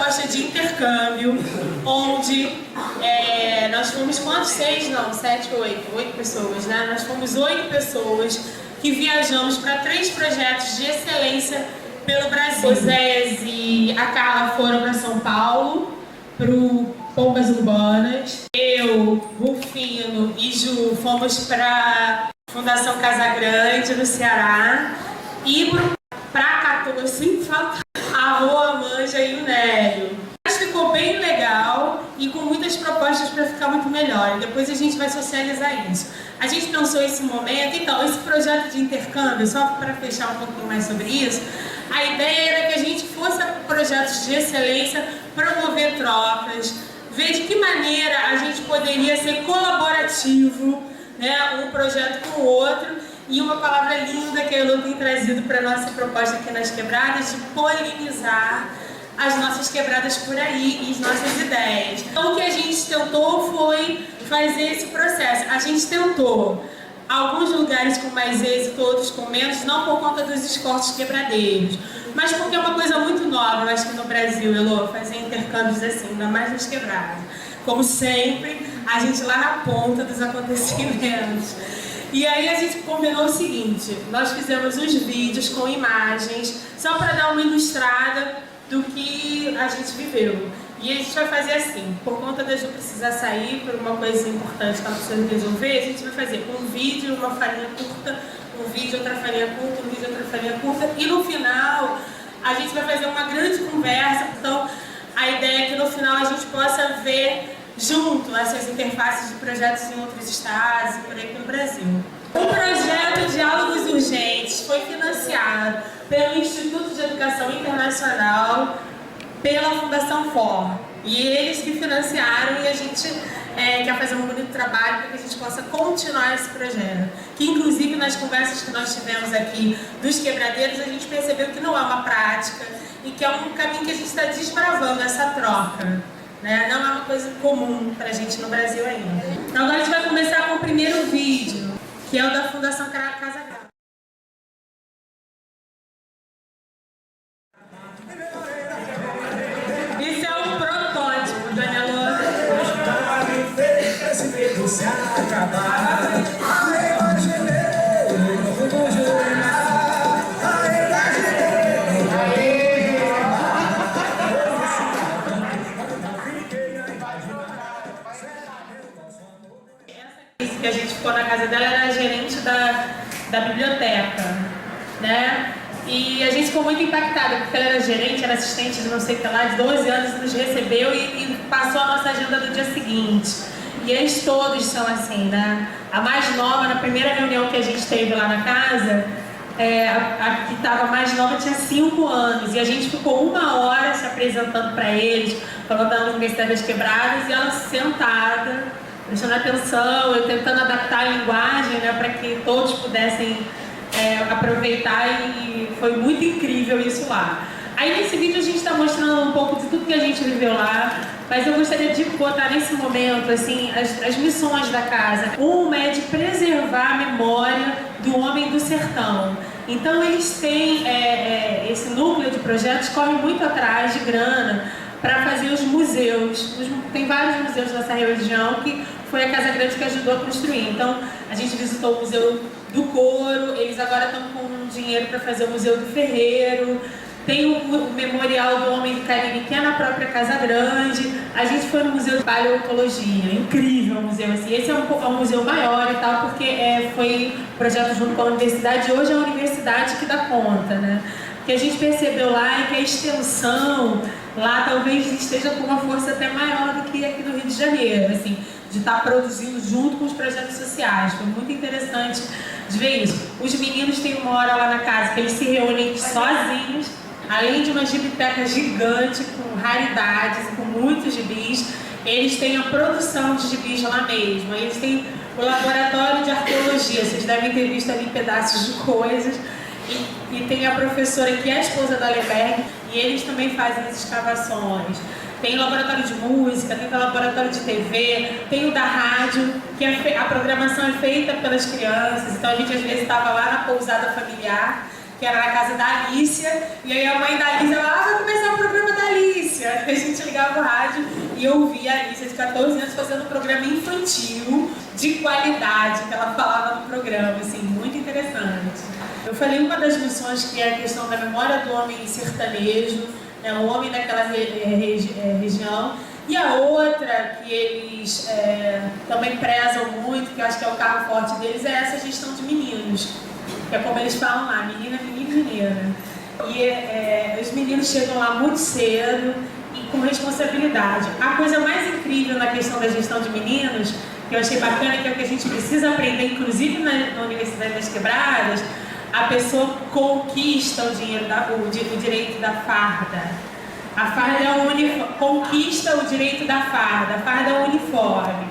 proposta de intercâmbio, onde nós fomos quantos? 6? Não, 7, 8. 8 pessoas, né? Nós fomos 8 pessoas que viajamos para 3 projetos de excelência pelo Brasil. O Zéias e a Carla foram para São Paulo, para o Pombas Urbanas. Eu, Rufino e Ju fomos para a Fundação Casa Grande, no Ceará. E para 14, a Rua Manja e o Nélio. Mas ficou bem legal e com muitas propostas para ficar muito melhor. E depois a gente vai socializar isso. A gente pensou esse momento, então, esse projeto de intercâmbio, só para fechar um pouquinho mais sobre isso, a ideia era que a gente fosse a projetos de excelência, promover trocas, ver de que maneira a gente poderia ser colaborativo, né, um projeto com o outro. E uma palavra linda que a Elô tem trazido para a nossa proposta aqui nas quebradas, de polinizar as nossas quebradas por aí e as nossas ideias. Então o que a gente tentou foi fazer esse processo. A gente tentou alguns lugares com mais êxito, outros com menos, não por conta dos esforços quebradeiros, mas porque é uma coisa muito nova, eu acho que no Brasil, Elô, fazer intercâmbios assim, ainda mais nas quebradas. Como sempre, a gente lá na ponta dos acontecimentos. E aí a gente combinou o seguinte, nós fizemos uns vídeos com imagens, só para dar uma ilustrada do que a gente viveu. E a gente vai fazer assim, por conta da Ju precisar sair por uma coisa importante que ela precisa resolver, a gente vai fazer um vídeo, uma farinha curta, um vídeo, outra farinha curta, um vídeo, outra farinha curta, e no final a gente vai fazer uma grande conversa. Então a ideia é que no final a gente possa ver junto essas interfaces de projetos em outros estados e por aí pelo Brasil. O projeto Diálogos Urgentes foi financiado pelo Instituto de Educação Internacional, pela Fundação FOR. E eles que financiaram, e a gente quer fazer um bonito trabalho para que a gente possa continuar esse projeto. Que inclusive nas conversas que nós tivemos aqui dos quebradeiros, a gente percebeu que não é uma prática e que é um caminho que a gente está desbravando, essa troca. Né? Não é uma coisa comum para a gente no Brasil ainda. Então agora a gente vai começar com o primeiro vídeo, que é o da Fundação Casa Grande. Isso é um protótipo, Daniela. Que a gente ficou na casa dela, era a gerente da biblioteca, né? E a gente ficou muito impactada, porque ela era gerente, era assistente de não sei o que lá, de 12 anos, nos recebeu e passou a nossa agenda do dia seguinte. E eles todos são assim, né? A mais nova, na primeira reunião que a gente teve lá na casa, a que estava mais nova tinha 5 anos, e a gente ficou 1 hora se apresentando para eles, falando da Universidade das Quebradas, e ela sentada, prestando atenção, eu tentando adaptar a linguagem, né, para que todos pudessem aproveitar, e foi muito incrível isso lá. Aí nesse vídeo a gente está mostrando um pouco de tudo que a gente viveu lá, mas eu gostaria de botar nesse momento assim, as missões da casa. Uma é de preservar a memória do homem do sertão. Então eles têm, esse núcleo de projetos corre muito atrás de grana para fazer os museus. Tem vários museus nessa região que foi a Casa Grande que ajudou a construir. Então, a gente visitou o Museu do Couro, eles agora estão com dinheiro para fazer o Museu do Ferreiro, tem o Memorial do Homem do Caribe, que é na própria Casa Grande. A gente foi no Museu de Paleontologia, incrível o museu, assim. Esse é um museu maior e tal, porque foi projeto junto com a universidade, e hoje é a universidade que dá conta, né? O que a gente percebeu lá é que a extensão lá talvez esteja com uma força até maior do que aqui no Rio de Janeiro, assim, de estar produzindo junto com os projetos sociais. Foi muito interessante de ver isso. Os meninos têm uma hora lá na casa que eles se reúnem sozinhos, além de uma biblioteca gigante com raridades e com muitos gibis, eles têm a produção de gibis lá mesmo. Eles têm o laboratório de arqueologia, vocês devem ter visto ali pedaços de coisas. E tem a professora que é a esposa da Leberg, e eles também fazem as escavações. Tem o laboratório de música, tem o laboratório de TV, tem o da rádio, que a programação é feita pelas crianças. Então a gente às vezes estava lá na pousada familiar, que era na casa da Alicia, e aí a mãe da Alicia falava, vai começar o programa da Alicia. que a gente ligava o rádio e ouvia a Alicia de 14 anos fazendo um programa infantil de qualidade, que ela falava no programa, assim, muito interessante. Eu falei uma das missões que é a questão da memória do homem sertanejo, né, o homem daquela região, e a outra que eles também prezam muito, que eu acho que é o carro forte deles, é essa gestão de meninos, que é como eles falam lá, menina, menino, menina. E os meninos chegam lá muito cedo e com responsabilidade. A coisa mais incrível na questão da gestão de meninos, que eu achei bacana, que é o que a gente precisa aprender, inclusive na Universidade das Quebradas, a pessoa conquista o direito da farda. A farda é o uniforme, conquista o direito da farda, a farda é o uniforme.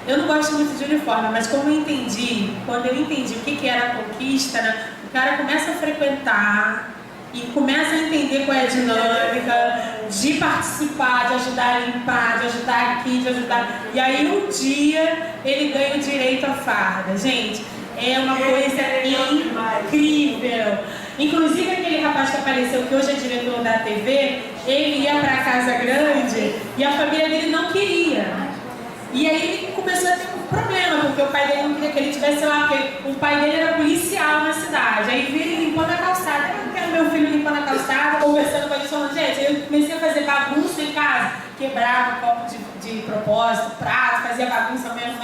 Eu não gosto muito de uniforme, mas como eu entendi, quando eu entendi o que era a conquista, né, o cara começa a frequentar e começa a entender qual é a dinâmica de participar, de ajudar a limpar, de ajudar aqui, de ajudar... E aí um dia ele ganha o direito à farda. Gente, é uma coisa incrível. Inclusive aquele rapaz que apareceu, que hoje é diretor da TV, ele ia para a Casa Grande e a família dele não queria. E aí ele começou a ter um problema, porque o pai dele não queria que ele tivesse lá, porque o pai dele era policial na cidade. Aí veio ele limpando a calçada. Eu não quero meu filho limpando a calçada, conversando com ele, falando, gente, eu comecei a fazer bagunça em casa, quebrava copo de propósito, prato, fazia bagunça mesmo.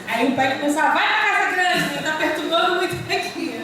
Aí o pai começava, vai pra Casa Grande, ele tá perturbando muito aqui.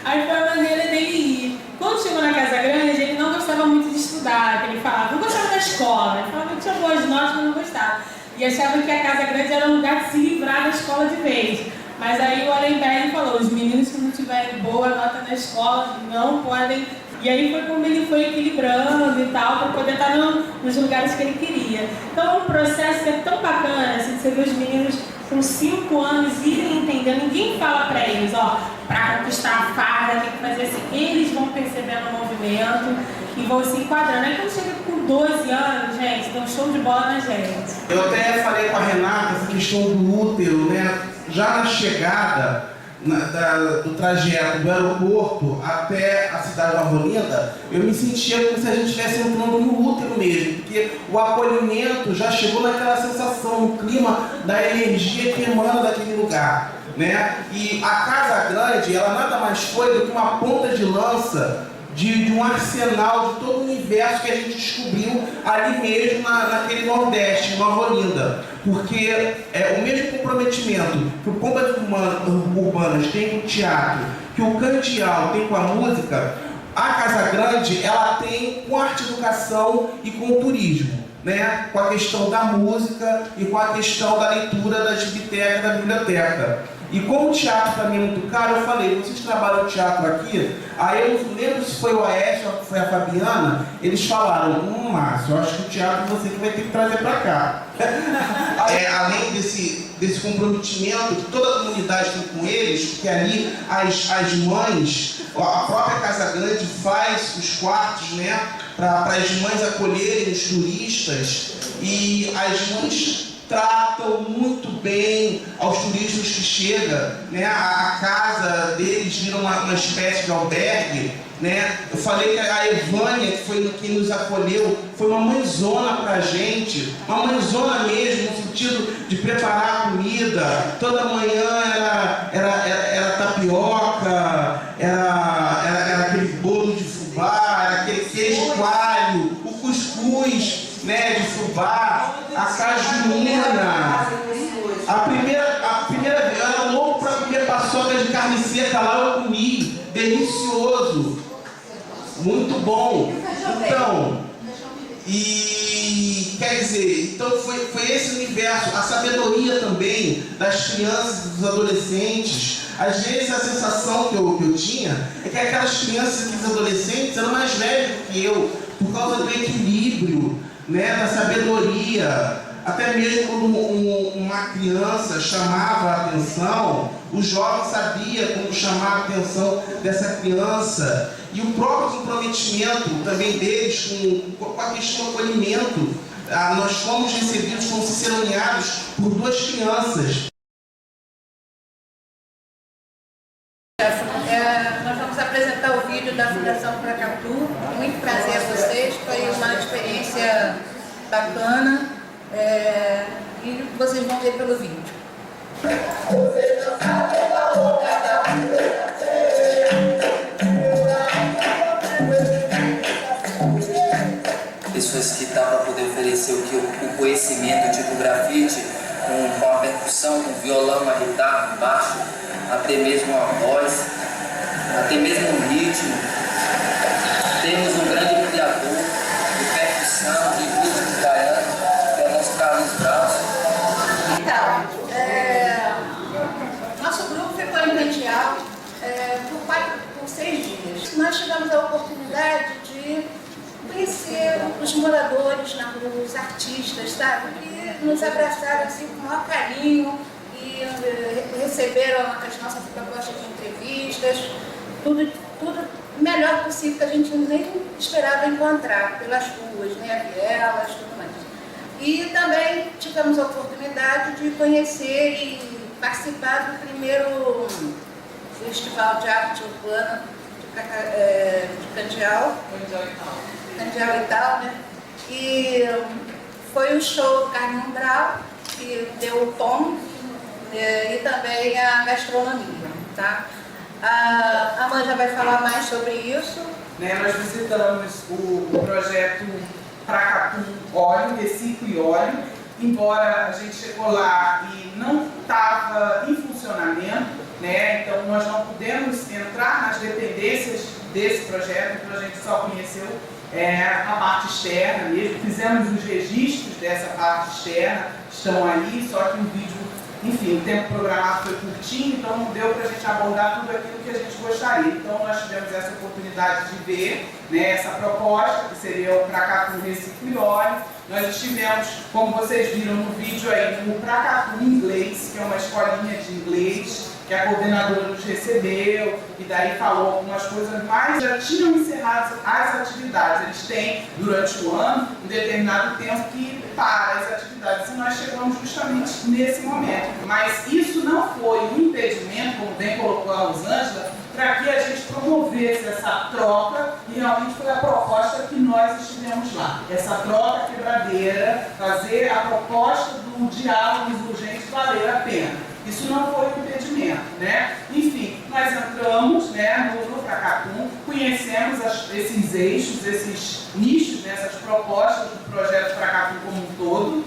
Aí foi a maneira dele ir. Quando chegou na Casa Grande, ele não gostava muito de estudar, que ele falava, não gostava da escola, ele falava que tinha boas notas, mas não gostava. E achava que a Casa Grande era um lugar de se livrar da escola de vez. Mas aí o Allenberg falou, os meninos que não tiverem boa nota na escola não podem... E aí foi como ele foi equilibrando e tal, para poder estar nos lugares que ele queria. Então é um processo que é tão bacana, assim, de você ver os meninos com 5 anos irem entendendo, ninguém fala para eles, ó, para conquistar a farda, tem que fazer assim, eles vão percebendo o movimento e vão se enquadrando. Aí quando chega com 12 anos, gente, dá um show de bola na gente. Eu até falei com a Renata essa questão do útero, né? Já na chegada do trajeto do aeroporto até a cidade da Olinda, eu me sentia como se a gente estivesse entrando no útero mesmo, porque o acolhimento já chegou naquela sensação, no clima da energia que emana daquele lugar, né? E a Casa Grande, ela nada mais foi do que uma ponta de lança de um arsenal de todo o universo que a gente descobriu ali mesmo naquele Nordeste, em Nova Olinda. Porque o mesmo comprometimento que o Combas Urbanas tem com o teatro, que o Candial tem com a música, a Casa Grande ela tem com a arte educação e com o turismo, né? Com a questão da música e com a questão da leitura das bibliotecas, da biblioteca. E como o teatro para mim é muito caro, eu falei, vocês trabalham teatro aqui? Aí eu não lembro se foi o Aécio ou foi a Fabiana, eles falaram, Márcio, eu acho que o teatro você que vai ter que trazer para cá. Além desse comprometimento que toda a comunidade tem com eles, porque ali as mães, a própria Casa Grande faz os quartos, né, para as mães acolherem os turistas, e as mães tratam muito bem aos turistas que chegam, né? A casa deles vira uma espécie de albergue, né? Eu falei que a Evânia, que foi quem nos acolheu, foi uma mãezona pra gente, uma mãezona mesmo, no sentido de preparar a comida. Toda manhã era tapioca, era aquele bolo de fubá, era aquele queijo coalho, o cuscuz, né, de fubá, a cajunina. A primeira vez, eu era louco para comer paçoca de carne seca lá, eu comi, delicioso, muito bom. Então, e quer dizer, então foi esse universo, a sabedoria também das crianças e dos adolescentes. Às vezes a sensação que eu tinha é que aquelas crianças e os adolescentes eram mais velhos do que eu, por causa do equilíbrio, né, da sabedoria. Até mesmo quando uma criança chamava a atenção, o jovem sabia como chamar a atenção dessa criança. E o próprio comprometimento também deles com a questão do acolhimento. Nós fomos recebidos, fomos ciceroneados por 2 crianças. Nós vamos apresentar o vídeo da Fundação Paracatu. Muito prazer a vocês. Foi uma experiência bacana, e vocês vão ver pelo vídeo. Pessoas que estavam para poder oferecer o conhecimento tipo grafite, com a percussão, com violão, a guitarra, o baixo, até mesmo a voz, até mesmo o ritmo. Temos um grande criador de percussão, de ritmo baiano, que é o nosso Carlos Braz. Então, nosso grupo ficou em Candial por 6 dias. Nós tivemos a oportunidade de conhecer os moradores na rua, os artistas, sabe? Que nos abraçaram assim, com o maior carinho e receberam as nossas propostas de entrevistas, tudo melhor possível que a gente nem esperava encontrar pelas ruas, né? Vielas, tudo mais. E também tivemos a oportunidade de conhecer e participar do primeiro Festival de Arte Urbana de Candial. Candial e tal, né? E foi o show do Carmen Umbral, que deu o tom, e também a gastronomia, tá? A Amanda vai falar mais sobre isso. Nós visitamos o projeto Pracatum Óleo, Recicle e Óleo, embora a gente chegou lá e não estava em funcionamento, né? Então nós não pudemos entrar nas dependências desse projeto, então a gente só conheceu a parte externa mesmo. Fizemos os registros dessa parte externa, estão ali, só que o vídeo, enfim, o tempo programado foi curtinho, então não deu para a gente abordar tudo aquilo que a gente gostaria. Então nós tivemos essa oportunidade de ver, né, essa proposta, que seria o Pracatum Recicle e Óleo. Nós estivemos, como vocês viram no vídeo aí, no Pracatum Inglês, que é uma escolinha de inglês, que a coordenadora nos recebeu e daí falou algumas coisas, mas já tinham encerrado as atividades. Eles têm, durante o ano, um determinado tempo que para as atividades, e nós chegamos justamente nesse momento. Mas isso não foi um impedimento, como bem colocou a Rosângela, para que a gente promovesse essa troca, e realmente foi a proposta que nós estivemos lá. Essa troca quebradeira, fazer a proposta do diálogo urgente valer a pena. Isso não foi um impedimento, né? Enfim, nós entramos, né, no Pracatum, conhecemos esses eixos, esses nichos, né, essas propostas do projeto Pracatum como um todo,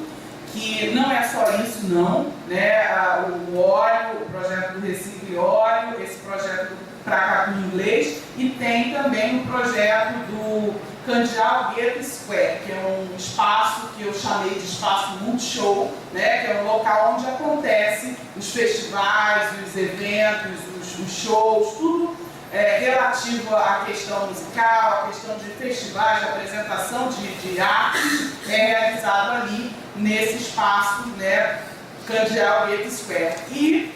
que não é só isso, não, né? O óleo, o projeto do Recicle e Óleo, esse projeto do Pracatum Inglês, e tem também o projeto do Candial Gueto Square, que é um espaço que eu chamei de espaço multishow, né, que é um local onde acontece os festivais, os eventos, os shows, tudo relativo à questão musical, à questão de festivais, de apresentação de artes, realizado ali nesse espaço, né, Candial Gueto Square. E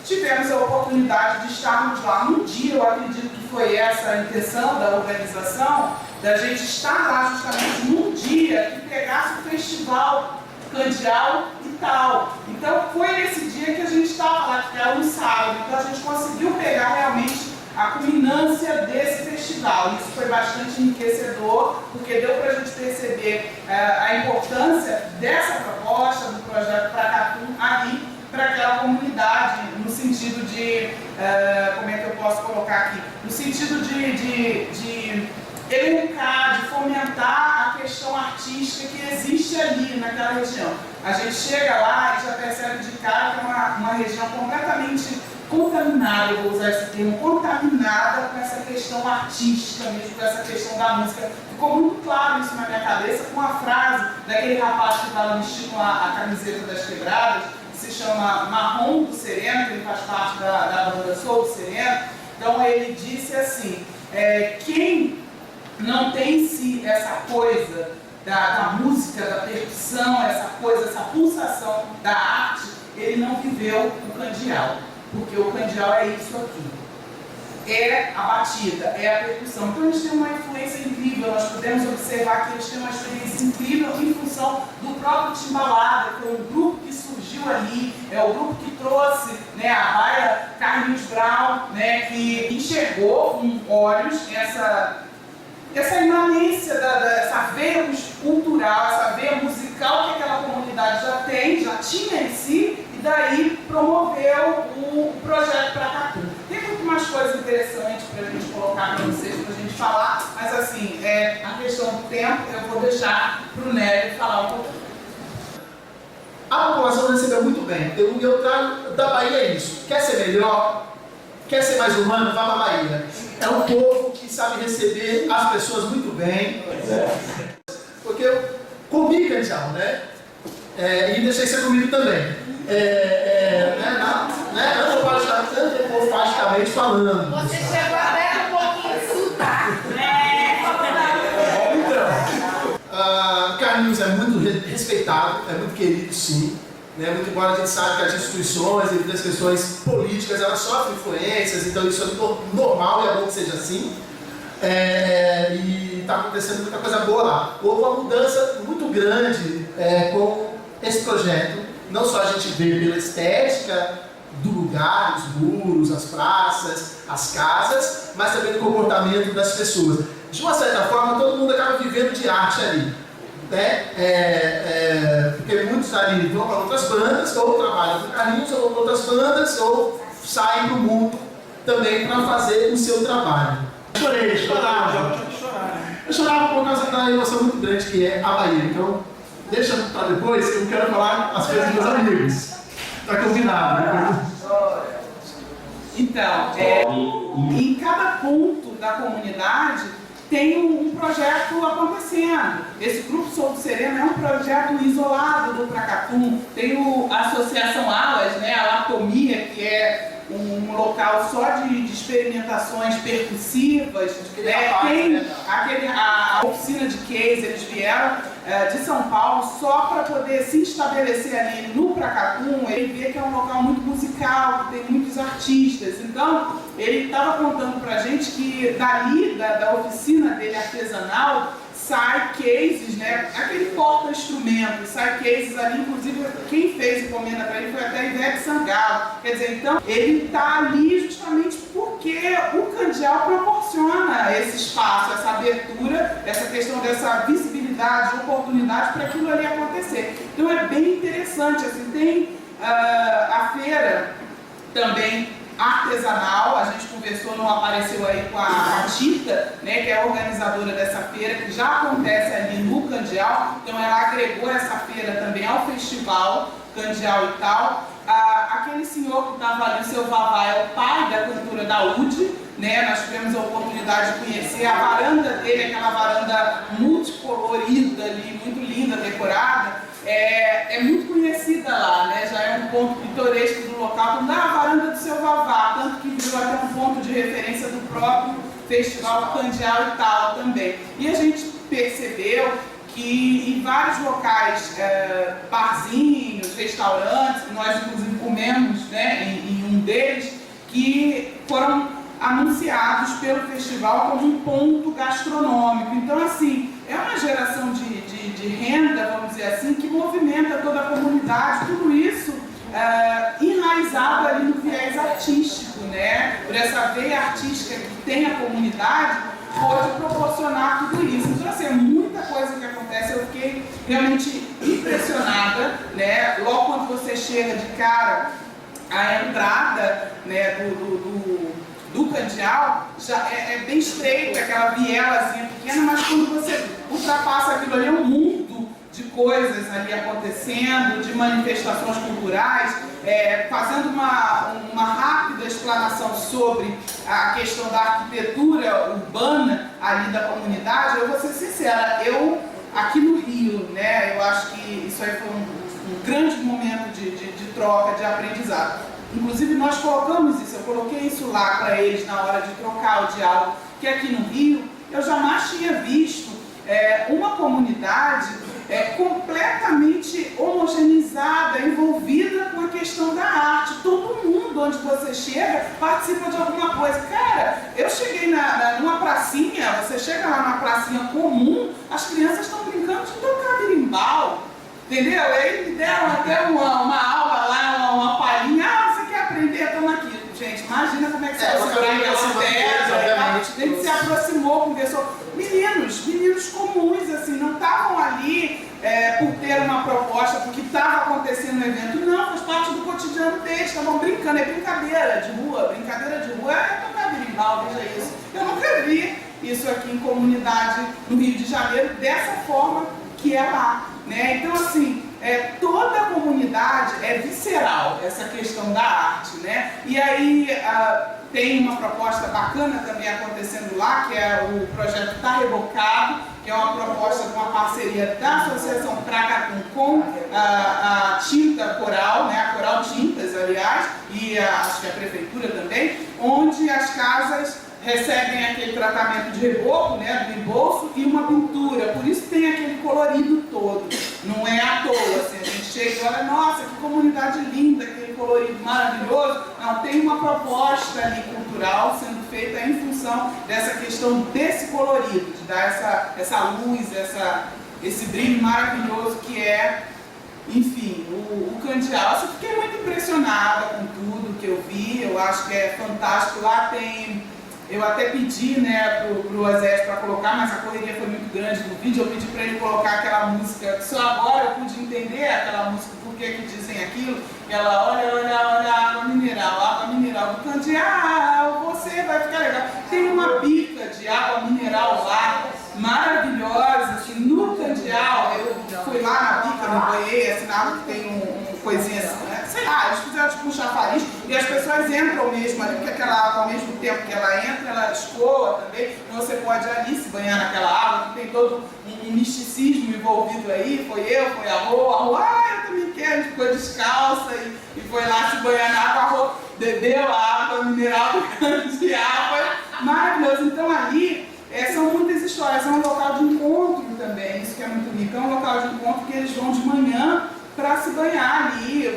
tivemos a oportunidade de estarmos lá num dia, eu acredito que foi essa a intenção da organização, da gente estar lá justamente num dia que pegasse o festival Candial e tal. Então foi nesse dia que a gente estava lá, que era um sábado, então a gente conseguiu pegar realmente a culminância desse festival. Isso foi bastante enriquecedor, porque deu para a gente perceber a importância dessa proposta, do projeto Pracatum ali, para aquela comunidade, no sentido de, como é que eu posso colocar aqui? No sentido de educar, de fomentar a questão artística que existe ali naquela região. A gente chega lá e já percebe de cara que é uma região completamente contaminada, eu vou usar esse termo, contaminada com essa questão artística mesmo, com essa questão da música. Ficou muito claro isso na minha cabeça com a frase daquele rapaz que estava vestindo a camiseta das Quebradas, que se chama Marrom do Sereno, que ele faz parte da banda Sou do Sereno. Então ele disse assim, quem não tem em si essa coisa da música, da percussão, essa coisa, essa pulsação da arte, ele não viveu o Candial. Porque o Candial é isso aqui. É a batida, é a percussão. Então eles têm uma influência incrível, nós podemos observar que eles têm uma experiência incrível em função do próprio Timbalada, que é um grupo que surgiu ali, é o grupo que trouxe, né, a baia Carlinhos Brown, né, que enxergou com olhos essa imanência, essa veia cultural, essa veia musical que aquela comunidade já tinha em si, e daí promoveu o projeto Pracatu. Tem muito mais coisas interessantes para a gente colocar para vocês, para a gente falar, mas assim, a questão do tempo eu vou deixar para o Nélio falar um pouco. A população recebeu muito bem. Eu trago da Bahia é isso. Quer ser melhor? Quer ser mais humano? Vá para a Bahia. É um povo que sabe receber as pessoas muito bem. Porque eu comi candial, né? E deixei ser comido também. Antropofaticamente falando. Você chegou até um pouquinho de sotaque. Carlinhos é muito respeitado, é muito querido, sim. Né? Muito embora a gente saiba que as instituições, devido às questões políticas, elas sofrem influências, então isso é normal e é bom que seja assim. E está acontecendo muita coisa boa lá. Houve uma mudança muito grande com esse projeto. Não só a gente vê pela estética do lugar, os muros, as praças, as casas, mas também do comportamento das pessoas. De uma certa forma, todo mundo acaba vivendo de arte ali. Né? Porque muitos ali vão para outras bandas, ou trabalham com Carlinhos, ou vão para outras bandas, ou saem para o mundo também para fazer o seu trabalho. Chorava. Eu chorava por causa da emoção muito grande que é a Bahia. Então, deixa para depois que eu quero falar as coisas dos meus amigos. Está combinado, né? Então, em cada ponto da comunidade tem um projeto acontecendo. Esse Grupo Sou do Sereno é um projeto isolado do Pracatu. Tem a Associação Alas, né, a Latomia, que é um local só de experimentações percussivas. Tem a oficina de case, eles vieram de São Paulo só para poder se estabelecer ali no Pracatu. Ele vê que é um local muito musical, que tem muitos artistas. Então, ele estava contando para a gente que dali, da oficina dele artesanal, sai cases, né? Aquele porta-instrumentos, sai cases ali, inclusive quem fez encomenda para ele foi até a Ivete Sangalo. Quer dizer, então, ele está ali justamente porque o candial proporciona esse espaço, essa abertura, essa questão dessa visibilidade, oportunidade para aquilo ali acontecer. Então é bem interessante, assim, tem a feira também artesanal, a gente conversou, não apareceu aí com a Tita, né, que é a organizadora dessa feira, que já acontece ali no Candial, então ela agregou essa feira também ao festival Candial e tal. Aquele senhor que estava ali, o seu Vavá, é o pai da cantora Daúde, né, nós tivemos a oportunidade de conhecer a varanda dele, aquela varanda multicolorida ali, muito linda, decorada. É muito conhecida lá, né? Já é um ponto pitoresco do local, como a varanda do seu Vavá, tanto que virou até um ponto de referência do próprio Festival Candial e tal também. E a gente percebeu que em vários locais, barzinhos, restaurantes, que nós inclusive comemos, né, em um deles, que foram anunciados pelo festival como um ponto gastronômico. Então, assim, é uma geração de renda, vamos dizer assim, que movimenta toda a comunidade, tudo isso enraizado ali no viés artístico, né? Por essa veia artística que tem a comunidade, pode proporcionar tudo isso. Então, assim, é muita coisa que acontece. Eu fiquei realmente impressionada, né? Logo quando você chega de cara, a entrada, né, do Candial já é bem estreito, aquela vielazinha pequena, mas quando você ultrapassa aquilo ali, é um mundo de coisas ali acontecendo, de manifestações culturais, fazendo uma rápida explanação sobre a questão da arquitetura urbana ali da comunidade. Eu vou ser sincera, eu aqui no Rio, né, eu acho que isso aí foi um grande momento de troca, de aprendizado. Inclusive nós colocamos isso, eu coloquei isso lá para eles na hora de trocar o diálogo, que aqui no Rio eu jamais tinha visto uma comunidade completamente homogeneizada, envolvida com a questão da arte. Todo mundo, onde você chega, participa de alguma coisa. Cara, eu cheguei numa pracinha, você chega lá numa pracinha comum, as crianças estão brincando de tocar berimbau, entendeu? Aí me deram até uma aula lá, uma palhinha. Você quer aprender? Toma aqui. Gente, imagina como é que você vai se a gente se aproximou, conversou. Meninos comuns, assim, não estavam ali por ter uma proposta, porque estava acontecendo um evento. Não, faz parte do cotidiano deles, estavam brincando, é brincadeira de rua é tocar berimbau, veja isso. Eu nunca vi isso aqui em comunidade no Rio de Janeiro dessa forma que é lá, né? Então, assim, toda a comunidade é visceral, essa questão da arte, né? E aí tem uma proposta bacana também acontecendo lá, que é o projeto Tá Rebocado, que é uma proposta de uma parceria da Associação Pracatum com a Tinta Coral, né? A Coral Tintas, aliás, e acho que a Prefeitura também, onde as casas recebem aquele tratamento de reboco, né, do embolso, e uma pintura, por isso tem aquele colorido todo. Não é à toa, assim, a gente chega e olha, nossa, que comunidade linda, aquele colorido maravilhoso. Não, tem uma proposta ali cultural sendo feita em função dessa questão desse colorido, de dar essa luz, esse brilho maravilhoso que é, enfim, o Candeal. Eu fiquei muito impressionada com tudo que eu vi, eu acho que é fantástico. Lá tem... Eu até pedi, né, pro Exército para colocar, mas a correria foi muito grande no vídeo. Eu pedi para ele colocar aquela música, só agora eu pude entender aquela música, por que dizem aquilo. Ela olha, água mineral do Candeal, você vai ficar legal. Tem uma bica de água mineral lá, maravilhosa, assim, no Candeal. Eu fui lá na bica, no banheiro, assim, na água que tem um coisinha assim, né? Sei lá, eles fizeram tipo um chafariz e as pessoas entram mesmo ali, porque aquela água, ao mesmo tempo que ela entra, ela escoa também, então você pode ali se banhar naquela água, que tem todo um misticismo envolvido aí. Foi a Rô, eu também quero, a gente ficou descalça e foi lá se banhar na água, a Rô bebeu a água mineral do Candeal, foi maravilhoso. Então ali são muitas histórias, é um local de encontro também, isso que é muito rico, é um local de encontro que eles vão de manhã para se banhar ali.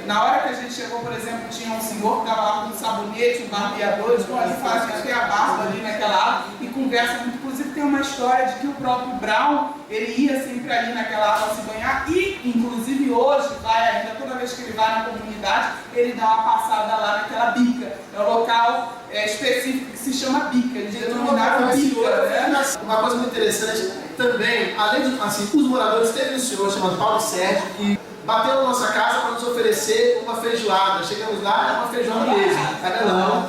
Na hora que a gente chegou, por exemplo, tinha um senhor que estava lá com um sabonete, um barbeador, eles vão ali, fazem até a barba ali naquela água e conversam muito. Inclusive tem uma história de que o próprio Brown, ele ia sempre ali naquela água se banhar e, inclusive hoje, vai ainda, toda vez que ele vai na comunidade, ele dá uma passada lá naquela bica. É um local específico que se chama bica, eles denominaram bica, né? Uma coisa muito interessante também, além de, assim, os moradores, teve um senhor chamado Paulo Sérgio que bateu na nossa casa para nos oferecer uma feijoada. Chegamos lá, era uma feijoada mesmo, canelão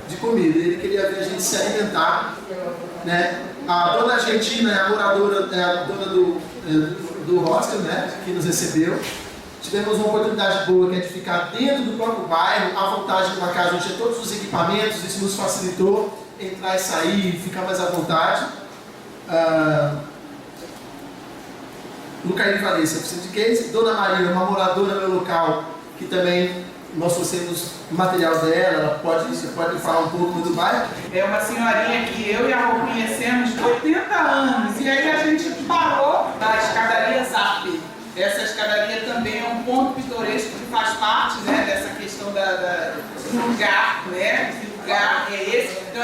de comida. Ele queria ver a gente se alimentar, né? A dona Argentina é a moradora, é a dona do hostel, né, que nos recebeu. Tivemos uma oportunidade boa, que é de ficar dentro do próprio bairro, à vontade de uma casa onde tinha todos os equipamentos. Isso nos facilitou entrar e sair, ficar mais à vontade. Lucaine Valência, oficina de case. Dona Maria, uma moradora no local, que também nós trouxemos o material dela. Você pode falar um pouco do bairro? É uma senhorinha que eu e a Rô conhecemos de 80 anos, e aí a gente parou na escadaria Zap. Essa escadaria também é um ponto pitoresco que faz parte, né, dessa questão do lugar, né? Que lugar é esse? Então,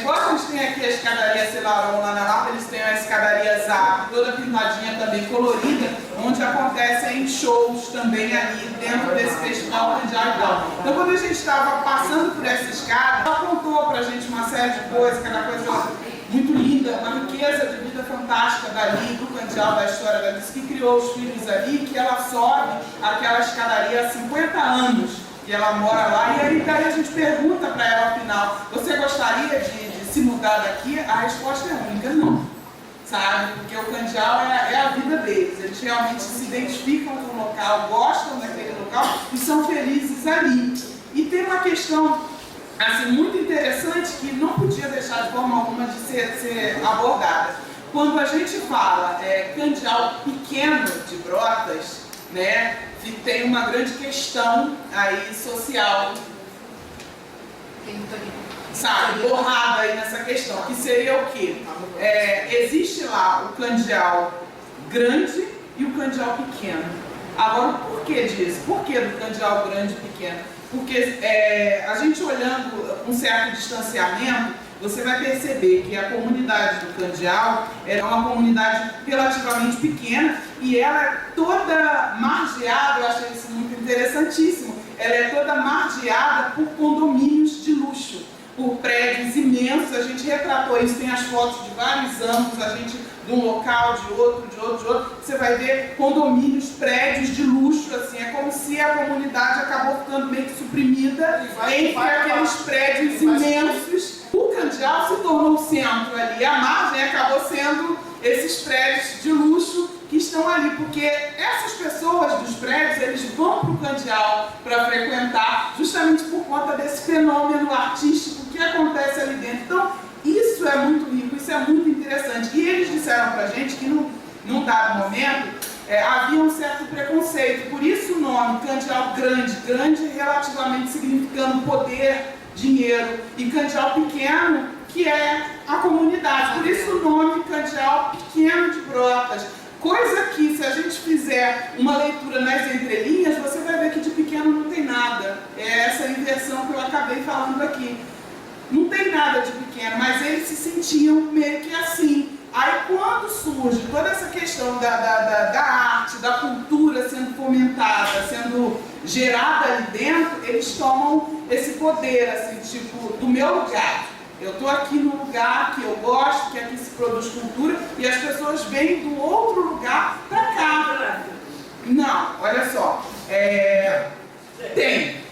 igual a gente tem aqui a escadaria Celarão lá na Lapa, eles têm a escadaria Zap, toda pintadinha também colorida, onde acontecem shows também ali dentro desse festival Candeal. Então, quando a gente estava passando por essa escada, ela contou pra gente uma série de coisas, cada coisa muito linda, uma riqueza de vida fantástica dali, do Candeal, da história dela, que criou os filhos ali, que ela sobe aquela escadaria há 50 anos, e ela mora lá, e aí daí a gente pergunta para ela, afinal, você gostaria de se mudar daqui? A resposta é única, não, sabe? Porque o Candeal é a vida deles, eles realmente se identificam com o local, gostam daquele local e são felizes ali. E tem uma questão assim, muito interessante, que não podia deixar de forma alguma de ser abordada. Quando a gente fala Candeal pequeno de Brotas, né, tem uma grande questão aí social, sabe, borrada aí nessa questão, que seria o quê? Existe lá o Candeal grande e o Candeal pequeno. Agora, o porquê disso? Por que do Candeal grande e pequeno? Porque a gente olhando com um certo distanciamento, você vai perceber que a comunidade do Candeal é uma comunidade relativamente pequena e ela é toda margeada, eu achei isso muito interessantíssimo, ela é toda margeada por condomínios de luxo. por prédios imensos, a gente retratou isso, tem as fotos de vários ângulos, a gente de um local, de outro, de outro, de outro, você vai ver condomínios, prédios de luxo, assim, é como se a comunidade acabou ficando meio que suprimida entre aqueles prédios imensos. O Candial se tornou o centro ali, a margem acabou sendo esses prédios de luxo que estão ali, porque essas pessoas dos prédios, eles vão para o Candial para frequentar, justamente por conta desse fenômeno artístico que acontece ali dentro. Então, isso é muito rico, isso é muito interessante. E eles disseram para a gente que, num dado momento, havia um certo preconceito, por isso o nome Candial grande, grande relativamente significando poder, dinheiro, e Candial pequeno, que é a comunidade, por isso o nome Candial Pequeno de Brotas. Coisa que, se a gente fizer uma leitura nas entrelinhas, você vai ver que de pequeno não tem nada. É essa inversão que eu acabei falando aqui. Não tem nada de pequeno, mas eles se sentiam meio que assim. Aí quando surge toda essa questão da arte, da cultura sendo fomentada, sendo gerada ali dentro, eles tomam esse poder, assim, tipo, do meu lugar. Eu estou aqui no lugar que eu gosto, que aqui se produz cultura, e as pessoas vêm do outro lugar para cá. Não, olha só. Tem,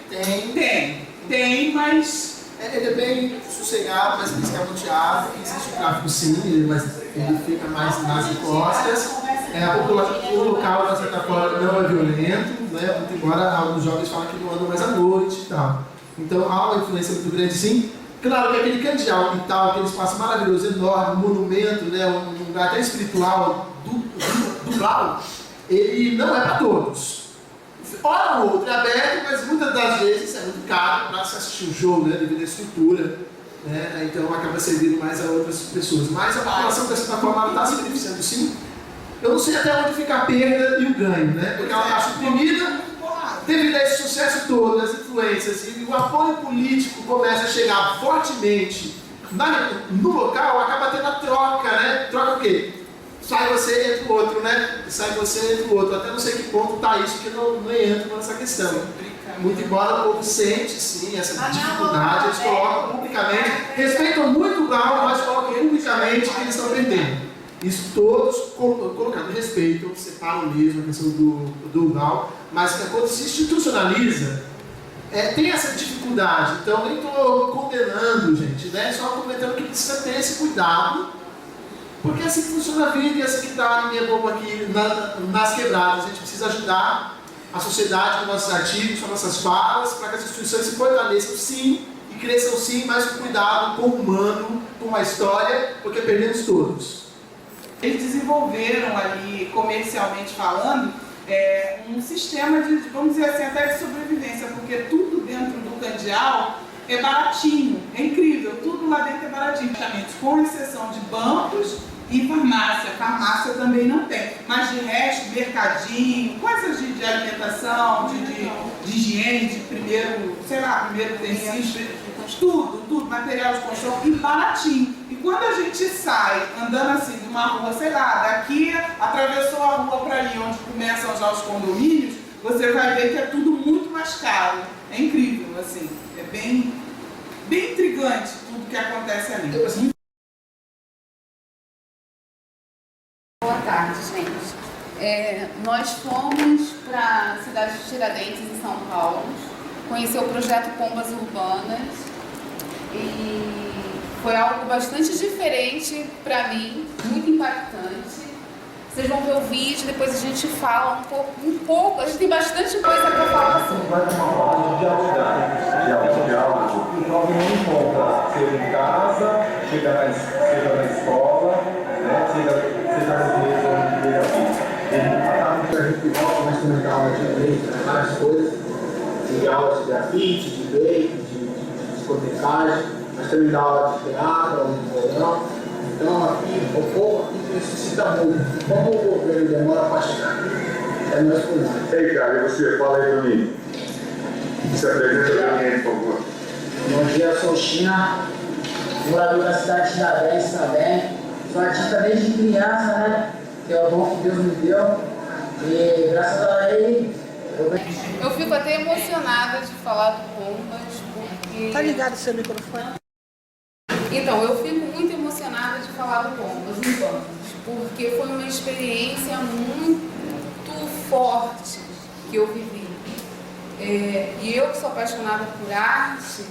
mas... Ele é bem sossegado, mas principalmente árvore. Existe o tráfego sim, mas ele fica mais nas costas. O local, de certa forma, não é violento, né? Muito embora alguns jovens falam que não andam mais à noite e tal. Então há uma influência muito grande, sim. Claro que aquele Candial e tal, aquele espaço maravilhoso, enorme, um monumento, né? Um lugar até espiritual do Glau, ele não é para todos. Hora ou outra é aberto, mas muitas das vezes é muito caro para se assistir o jogo, né, devido à estrutura, né, então acaba servindo mais a outras pessoas. Mas a população, de certa forma, está se beneficiando sim. Eu não sei até onde fica a perda e o ganho, né, porque ela está suprimida devido a esse sucesso todo, as influências, e o apoio político começa a chegar fortemente no local, acaba tendo a troca, né? Troca o quê? Sai você, entra o outro, né? Sai você, entra o outro. Até não sei que ponto está isso, que não entra nessa questão. Muito embora o povo sente, sim, essa dificuldade, eles colocam publicamente, respeitam muito o Glau, mas colocam publicamente que eles estão perdendo. Isso todos colocando respeito, separam mesmo a questão do Glau, mas quando se institucionaliza, tem essa dificuldade. Então, nem estou condenando, gente, né? Só comentando que precisa ter esse cuidado. Porque assim funciona a vida e assim que está a minha bomba aqui nas quebradas. A gente precisa ajudar a sociedade com nossos artigos, com nossas falas, para que as instituições se fortaleçam sim e cresçam sim, mas com cuidado com o humano, com a história, porque perdemos todos. Eles desenvolveram ali, comercialmente falando, um sistema de, vamos dizer assim, até de sobrevivência, porque tudo dentro do Candial é baratinho, é incrível, tudo lá dentro é baratinho, com exceção de bancos e farmácia. Farmácia também não tem, mas de resto, mercadinho, coisas de alimentação, de higiene, de primeiro utensílio, tudo, material de construção e baratinho. E quando a gente sai andando assim de uma rua, sei lá, daqui atravessou a rua para ali, onde começam já os condomínios, você vai ver que é tudo muito mais caro. É incrível, assim, é bem intrigante tudo que acontece ali. Boa tarde, gente. Nós fomos para a cidade de Tiradentes, em São Paulo, conhecer o projeto Pombas Urbanas e foi algo bastante diferente para mim, muito impactante. Vocês vão ver o vídeo, depois a gente fala um pouco, a gente tem bastante coisa para falar sobre. Vai ter uma forma de diálogo. O jovem não encontra, seja em casa, seja na escola, né, seja no meio onde ele habita. A gente volta mais também da aula de direito, né, várias coisas, de aulas de grafite, de break, de discotecagem, mas também da aula de teatro, aula de violão. Então, aqui, o povo aqui necessita muito. Como o governo demora para chegar aqui, é nós por nós. Ei, cara, e você? Fala aí para mim. Se apresenta para mim, por favor. Bom dia, eu sou o China, morador da cidade de Tiradentes também. Sou artista desde criança, né? Que é o dom que Deus me deu. E graças a ele, Eu fico até emocionada de falar do Pombas, porque... Tá ligado o seu microfone? Então, eu fico muito emocionada de falar do Pombas Urbanas, porque foi uma experiência muito forte que eu vivi. E eu que sou apaixonada por arte,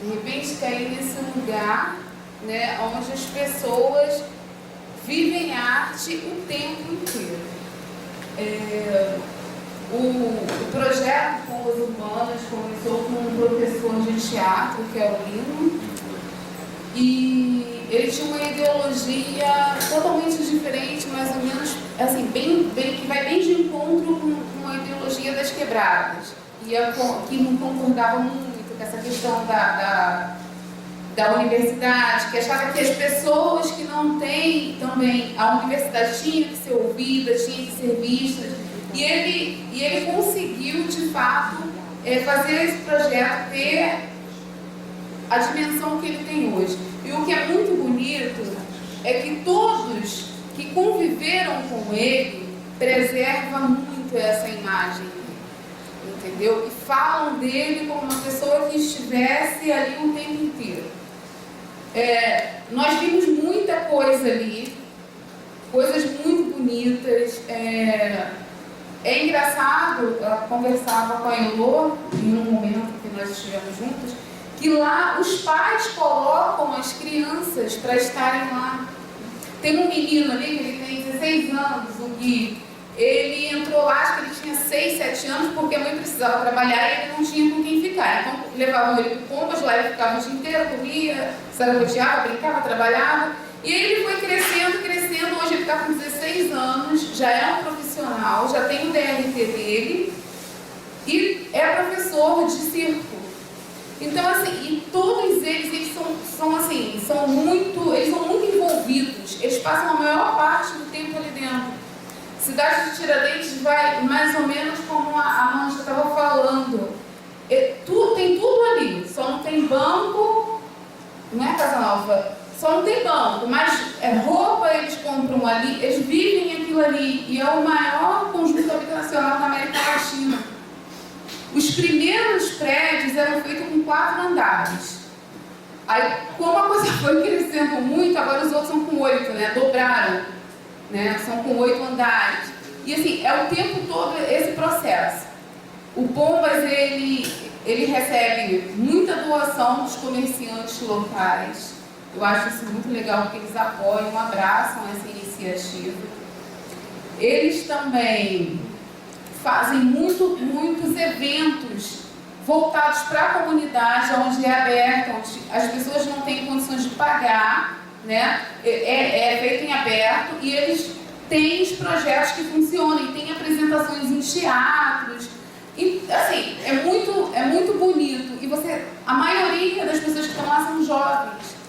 de repente caí nesse lugar, né, onde as pessoas vivem arte o tempo inteiro. O projeto Pombas Urbanas começou com um professor de teatro, que é o Lino, e ele tinha uma ideologia totalmente diferente, mais ou menos, assim, que vai bem de encontro com a ideologia das quebradas, que não concordava muito com essa questão da universidade, que achava que as pessoas que não têm também, a universidade tinha que ser ouvida, tinha que ser vista, e ele conseguiu, de fato, fazer esse projeto ter a dimensão que ele tem hoje. E o que é muito bonito é que todos que conviveram com ele preservam muito essa imagem, entendeu? E falam dele como uma pessoa que estivesse ali o tempo inteiro. Nós vimos muita coisa ali, coisas muito bonitas. É engraçado, eu conversava com a Elô, em um momento que nós estivemos juntos, que lá os pais colocam as crianças para estarem lá. Tem um menino ali, que ele tem 16 anos, o Gui, ele entrou lá, acho que ele tinha 6, 7 anos, porque a mãe precisava trabalhar e ele não tinha com quem ficar. Então levavam ele para o Pombas, lá ele ficava o dia inteiro, comia, saracoteava, brincava, trabalhava. E aí ele foi crescendo, hoje ele está com 16 anos, já é um profissional, já tem o DRT dele e é professor de circo. Então, assim, e todos eles são muito envolvidos, eles passam a maior parte do tempo ali dentro. Cidade de Tiradentes vai mais ou menos como a Mancha estava falando. Tem tudo ali, só não tem banco, não é Casa Nova, só não tem banco, mas roupa eles compram ali, eles vivem aquilo ali, e é o maior conjunto habitacional da América Latina. Os primeiros prédios eram feitos com 4 andares. Aí, como a coisa foi crescendo muito, agora os outros são com 8, né? Dobraram, né? São com 8 andares. E assim, é o tempo todo esse processo. O Pombas, ele recebe muita doação dos comerciantes locais. Eu acho isso muito legal, porque eles apoiam, abraçam essa iniciativa. Eles também fazem muitos eventos voltados para a comunidade, onde é aberto, onde as pessoas não têm condições de pagar, né? É feito em aberto, e eles têm os projetos que funcionam, e tem apresentações em teatros, e assim, é muito bonito. E a maioria das pessoas que estão lá são jovens.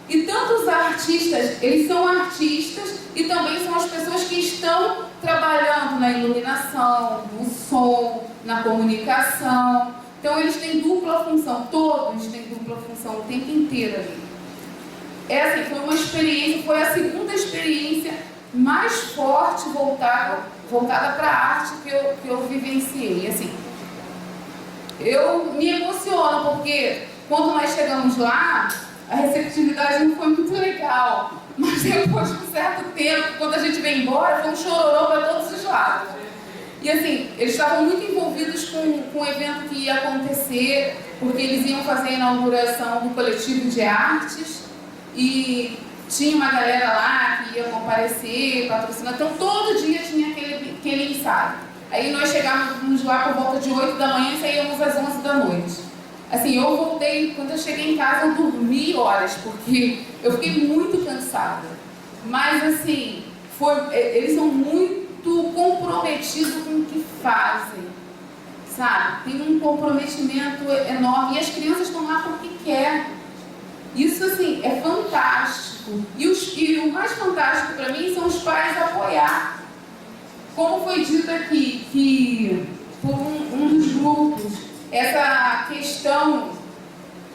E tanto os artistas, eles são artistas e também são as pessoas que estão trabalhando na iluminação, no som, na comunicação. Então eles têm dupla função, todos têm dupla função o tempo inteiro ali. Assim, foi uma experiência, foi a segunda experiência mais forte voltada para a arte que eu vivenciei. Assim, eu me emociono porque quando nós chegamos lá, a receptividade não foi muito legal, mas depois de um certo tempo, quando a gente veio embora, foi um chororô para todos os lados. E assim, eles estavam muito envolvidos com o evento que ia acontecer, porque eles iam fazer a inauguração do coletivo de artes, e tinha uma galera lá que ia comparecer, patrocinar, então todo dia tinha aquele ensaio. Aí nós chegávamos lá por volta de 8 da manhã e saíamos às 11 da noite. Assim, eu voltei, quando eu cheguei em casa eu dormi horas, porque eu fiquei muito cansada. Mas assim, eles são muito comprometidos com o que fazem, sabe? Tem um comprometimento enorme, e as crianças estão lá porque querem. Isso assim, é fantástico. E o mais fantástico para mim são os pais apoiar. Como foi dito aqui, que por um dos grupos, essa questão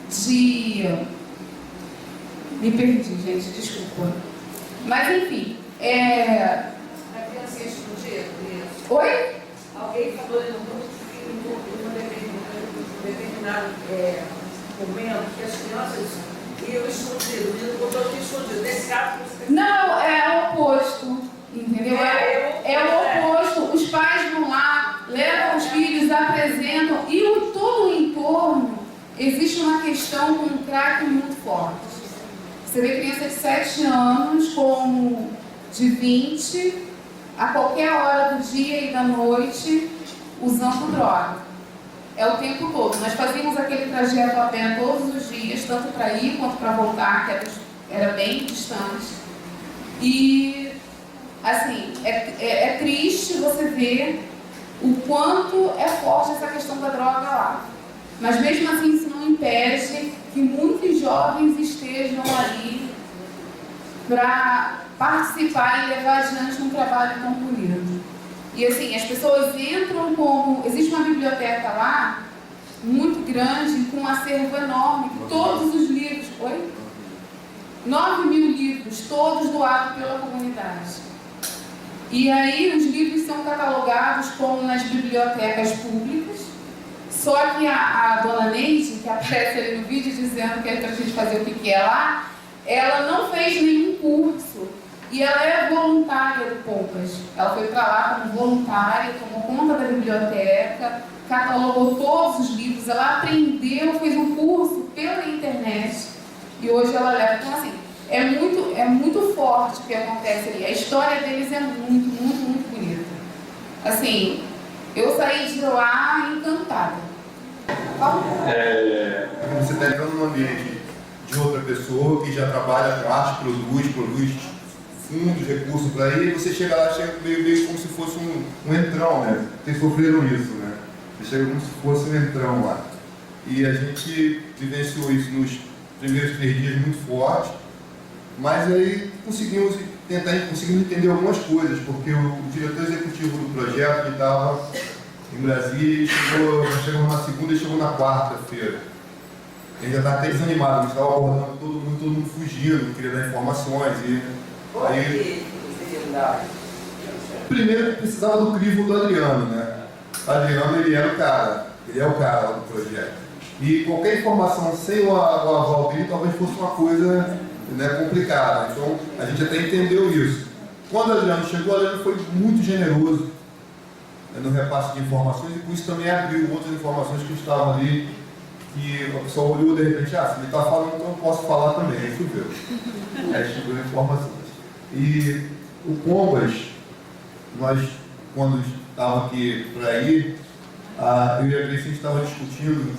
de... Me perdi, gente, desculpa. Mas, enfim, A criança explodir? Oi? Alguém falou em um determinado momento que as crianças E o escondido, o menino botou aqui escondido. Nesse ato você... Não, é o oposto, entendeu? É o oposto. Os pais vão lá, levam os filhos, apresentam, e todo o entorno, existe uma questão com um crack muito forte. Você vê criança de 7 anos, como de 20, a qualquer hora do dia e da noite, usando droga. É o tempo todo. Nós fazíamos aquele trajeto a pé todos os dias, tanto para ir quanto para voltar, que era bem distante. E, assim, é triste você ver o quanto é forte essa questão da droga lá. Mas mesmo assim isso não impede que muitos jovens estejam ali para participar e levar adiante um trabalho tão bonito. E assim, as pessoas entram como... Existe uma biblioteca lá, muito grande, com um acervo enorme, todos os livros... Oi? 9 mil livros, todos doados pela comunidade. E aí os livros são catalogados como nas bibliotecas públicas, só que a dona Neide, que aparece ali no vídeo dizendo que é para a gente fazer o que é lá, ela não fez nenhum curso e ela é voluntária do Pompas. Ela foi para lá como voluntária, tomou conta da biblioteca, catalogou todos os livros, ela aprendeu, fez um curso pela internet e hoje ela leva. Então assim, é muito forte o que acontece ali. A história deles é muito bonita. Assim, eu saí de lá encantada. Você está entrando num ambiente de outra pessoa que já trabalha com arte, produz fundos, recursos para ir, e você chega lá, chega meio como se fosse um entrão, né? Vocês sofreram isso, né? Você chega como se fosse um entrão lá. E a gente vivenciou isso nos primeiros 3 dias muito forte, mas aí conseguimos entender algumas coisas, porque o diretor executivo do projeto, que estava em Brasília, chegou na segunda e chegou na quarta-feira. Ele já estava até desanimado, a gente estava abordando todo mundo fugindo, queria dar informações. Primeiro precisava do crivo do Adriano, né? O Adriano, ele é o cara lá do projeto. E qualquer informação sem o aval dele talvez fosse uma coisa, né, complicada. Então a gente até entendeu isso. Quando o Adriano chegou, o Adriano foi muito generoso, né, no repasse de informações, e com isso também abriu outras informações que estavam ali, que a pessoa olhou de repente, se ele está falando, então eu posso falar também. Aí choveu. Aí chegou informações. E o Pombas, nós, quando estava aqui para ir, eu e a Grace, a gente estava discutindo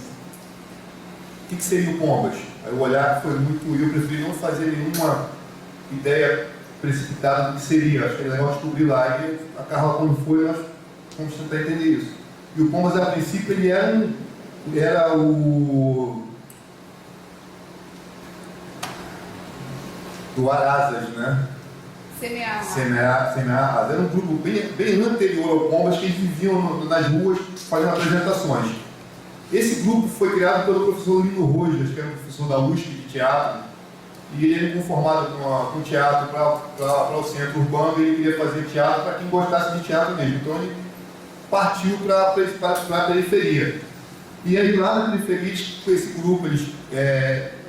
o que seria o Pombas. Aí o olhar foi muito... Eu preferi não fazer nenhuma ideia precipitada do que seria. Acho que é legal descobrir lá. E a Carla, quando foi, nós vamos tentar entender isso. E o Pombas, a princípio, ele era o... doar asas, né? Semear asas. Era um grupo bem anterior ao Pombas, que eles viviam nas ruas fazendo apresentações. Esse grupo foi criado pelo professor Lino Rojas, que era um professor da USP de teatro, e ele era conformado com teatro para o centro urbano, e ele queria fazer teatro para quem gostasse de teatro mesmo. Então ele partiu para a periferia. E aí lá na periferia, com esse grupo,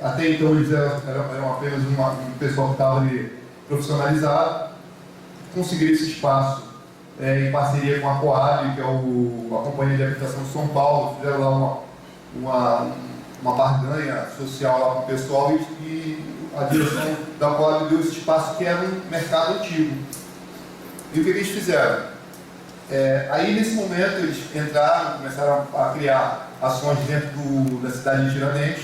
até então eles eram apenas um pessoal que estava ali profissionalizado, conseguiram esse espaço em parceria com a Coab, que é a Companhia de Habitação de São Paulo. Fizeram lá uma barganha social lá com o pessoal, e a direção da Coab deu esse espaço que era um mercado antigo. E o que eles fizeram? Aí nesse momento eles entraram, começaram a criar ações dentro da cidade de Tiradentes,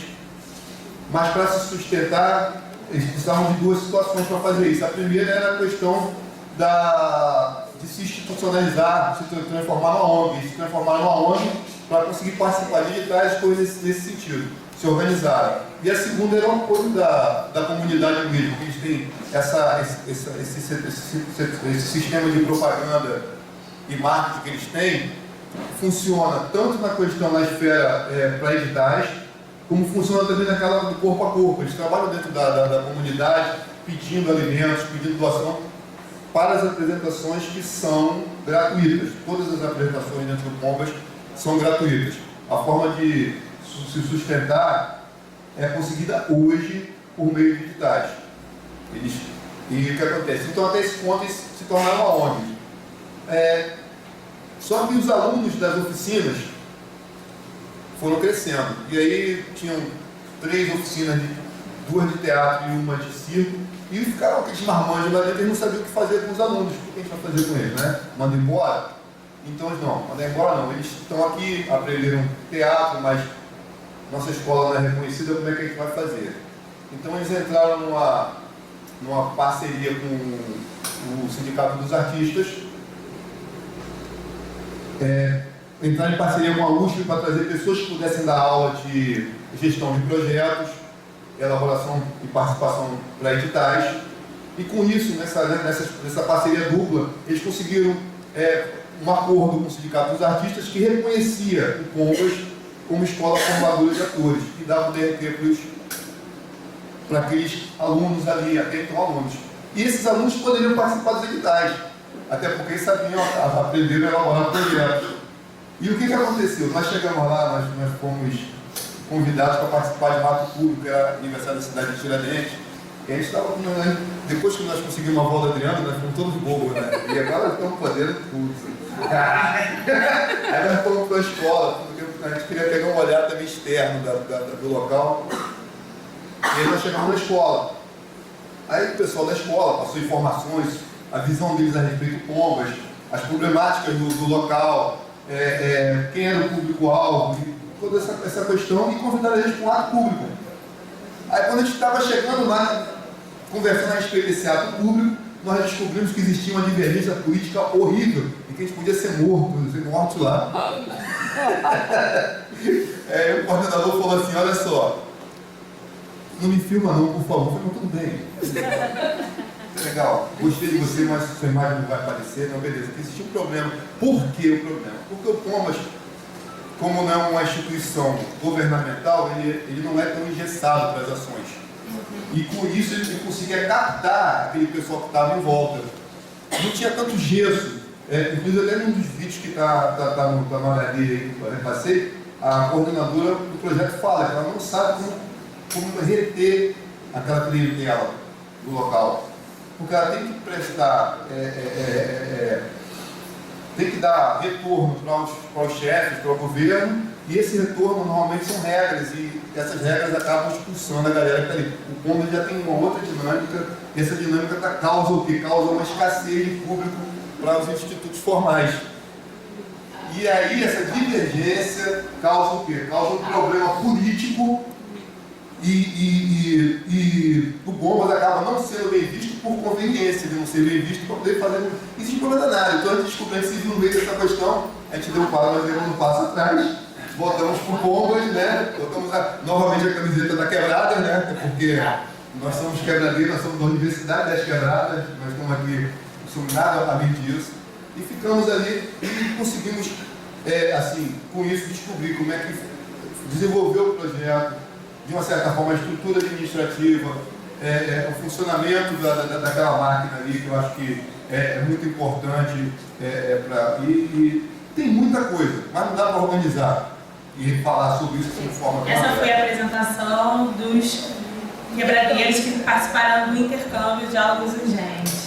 mas para se sustentar eles precisavam de 2 situações para fazer isso. A primeira era a questão de se institucionalizar, se transformar numa ONG. Se transformar numa ONG para conseguir participar de várias coisas nesse sentido, se organizaram. E a segunda era o apoio da comunidade mesmo, que eles têm esse sistema de propaganda e marketing que eles têm, funciona tanto na questão da esfera para editais, como funciona também naquela do corpo a corpo. Eles trabalham dentro da comunidade, pedindo alimentos, pedindo doação para as apresentações que são gratuitas. Todas as apresentações dentro do Pombas são gratuitas. A forma de se sustentar é conseguida hoje por meio de editais. E o que acontece? Então, até esse ponto, eles se tornaram uma ONG. Só que os alunos das oficinas foram crescendo. E aí tinham 3 oficinas, 2 de teatro e 1 de circo. E ficaram aqueles marmanjos lá dentro, eles não sabiam o que fazer com os alunos. O que a gente vai fazer com eles, né? Manda embora? Então eles não, mandar embora não. Eles estão aqui, aprenderam teatro, mas nossa escola não é reconhecida, como é que a gente vai fazer? Então eles entraram numa parceria com o Sindicato dos Artistas, entraram em parceria com a USP para trazer pessoas que pudessem dar aula de gestão de projetos, elaboração e participação para editais. E com isso, nessa parceria dupla, eles conseguiram um acordo com o Sindicato dos Artistas que reconhecia o Pombas como escola formadora de atores, que dava o DRT para aqueles alunos ali, até então alunos. E esses alunos poderiam participar dos editais, até porque eles sabiam, aprenderam a elaborar projetos. E o que aconteceu? Nós chegamos lá, nós fomos convidados para participar de um ato público, que era aniversário da cidade de Tiradentes. E a gente estava, depois que nós conseguimos uma volta Adriano, nós fomos todos bobos, né? E agora nós estamos fazendo tudo. Aí nós fomos para a escola, porque a gente queria pegar uma olhada também externo do local. E aí nós chegamos na escola. Aí o pessoal da escola passou informações, a visão deles a respeito do Pombas, as problemáticas do local, quem era o público-alvo, toda essa questão, e convidaram a gente para um ato público. Aí quando a gente estava chegando lá, conversando a respeito desse ato público, nós descobrimos que existia uma divergência política horrível e que a gente podia ser morto lá. O coordenador falou assim, olha só, não me filma não, por favor. Eu falei, tudo bem. Legal, gostei de você, mas sua imagem não vai aparecer, não, beleza. Porque existe um problema. Por que o problema? Porque o Pombas, como não é uma instituição governamental, ele não é tão engessado para as ações. E com isso ele conseguia captar aquele pessoal que estava em volta. Não tinha tanto gesso. Inclusive até num dos vídeos que está na HD aí que eu repassei, a coordenadora do projeto fala que ela não sabe como reter aquela clientela do local. Porque ela tem que prestar, tem que dar retorno para os chefes, para o governo, e esse retorno normalmente são regras, e essas regras acabam expulsando a galera que está ali. O Pombas já tem uma outra dinâmica, e essa dinâmica causa o quê? Causa uma escassez de público para os institutos formais. E aí essa divergência causa o quê? Causa um problema político, e o Pombas acaba não sendo bem visto por conveniência, de não ser bem visto para poder fazer. Existe problema danado. Então a gente descobriu que se viu no meio dessa questão, a gente deu um passo, nós demos um passo atrás, voltamos para o Pombas, né? Botamos novamente a camiseta da quebrada, né? Porque nós somos quebradeiros, nós somos da Universidade das Quebradas, nós estamos aqui, não somos nada além disso, e ficamos ali e conseguimos, assim, com isso, descobrir como é que desenvolveu o projeto, de uma certa forma, a estrutura administrativa, o funcionamento daquela máquina ali, que eu acho que é muito importante, e tem muita coisa, mas não dá para organizar e falar sobre isso de forma... Essa foi a apresentação dos quebradeiros que participaram do intercâmbio Diálogos Urgentes.